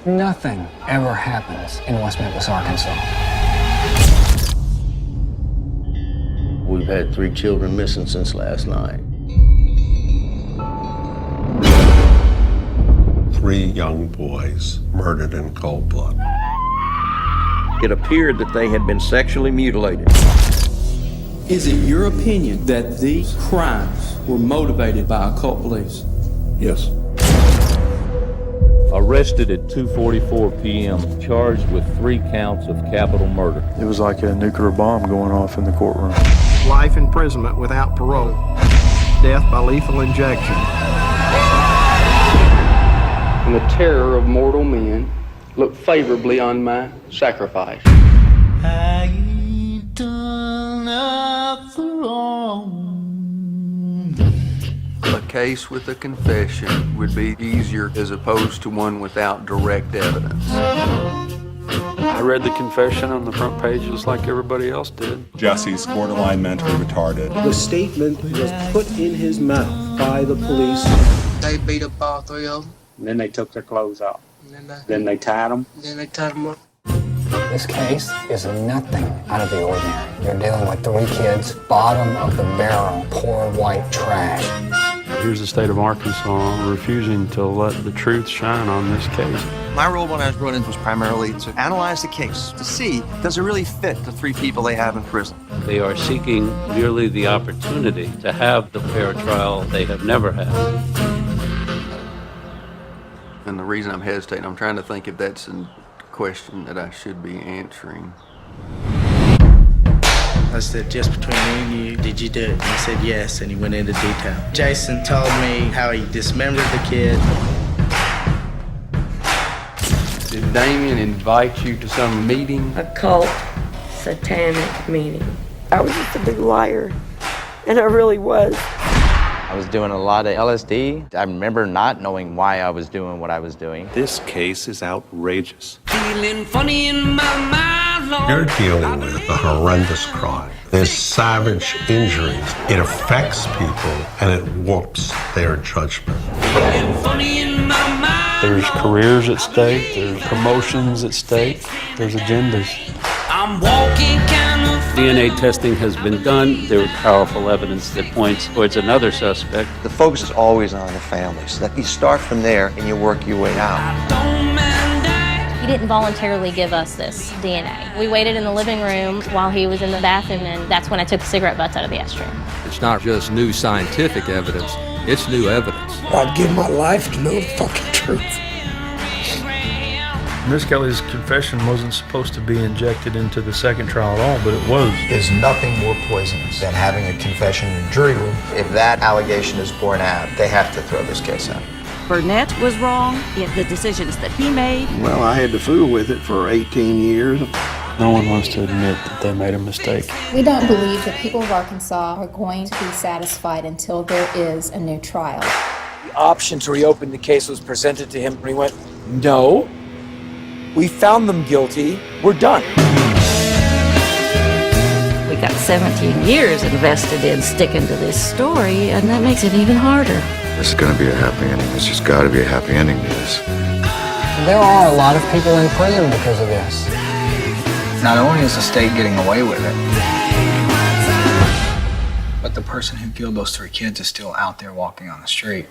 Nothing ever happens in West Memphis, Arkansas. We've had 3 children missing since last night. 3 young boys murdered in cold blood. It appeared that they had been sexually mutilated. Is it your opinion that these crimes were motivated by occult beliefs? Yes. Arrested at 2:44 p.m., charged with 3 counts of capital murder. It was like a nuclear bomb going off in the courtroom. Life imprisonment without parole. Death by lethal injection. And the terror of mortal men look favorably on my sacrifice. I ain't done nothing wrong. A case with a confession would be easier as opposed to one without direct evidence. I read the confession on the front page just like everybody else did. Jesse's borderline mentally retarded. The statement was put in his mouth by the police. They beat up all 3 of them. And then they took their clothes off. Then they tied them. Then they tied them up. This case is nothing out of the ordinary. You're dealing with 3 kids, bottom of the barrel, poor white trash. Here's the state of Arkansas refusing to let the truth shine on this case. My role when I was brought in was primarily to analyze the case, to see, does it really fit the 3 people they have in prison? They are seeking merely the opportunity to have the fair trial they have never had. And the reason I'm hesitating, I'm trying to think if that's a question that I should be answering. I said, just between me and you, did you do it? And he said yes, and he went into detail. Jason told me how he dismembered the kid. Did Damien invite you to some meeting? A cult, satanic meeting. I was just a big liar, and I really was. I was doing a lot of LSD. I remember not knowing why I was doing what I was doing. This case is outrageous. Feeling funny in my mind, Lord. You're dealing with a horrendous crime. There's savage injuries. It affects people and it warps their judgment. Feeling funny in my mind, There's careers at stake, there's promotions at stake, there's agendas. I'm walking kind of. DNA testing has been done. There was powerful evidence that points towards another suspect. The focus is always on the family, so that you start from there and you work your way out. He didn't voluntarily give us this DNA. We waited in the living room while he was in the bathroom, and that's when I took the cigarette butts out of the ashtray. It's not just new scientific evidence, it's new evidence. I'd give my life to know the fucking truth. Miss Kelly's confession wasn't supposed to be injected into the second trial at all, but it was. There's nothing more poisonous than having a confession in a jury room. If that allegation is borne out, they have to throw this case out. Burnett was wrong in the decisions that he made. Well, I had to fool with it for 18 years. No one wants to admit that they made a mistake. We don't believe the people of Arkansas are going to be satisfied until there is a new trial. The option to reopen the case was presented to him, and he went, no. We found them guilty. We're done. We got 17 years invested in sticking to this story, and that makes it even harder. This is going to be a happy ending. There's just got to be a happy ending to this. There are a lot of people in prison because of this. Not only is the state getting away with it, but the person who killed those 3 kids is still out there walking on the street.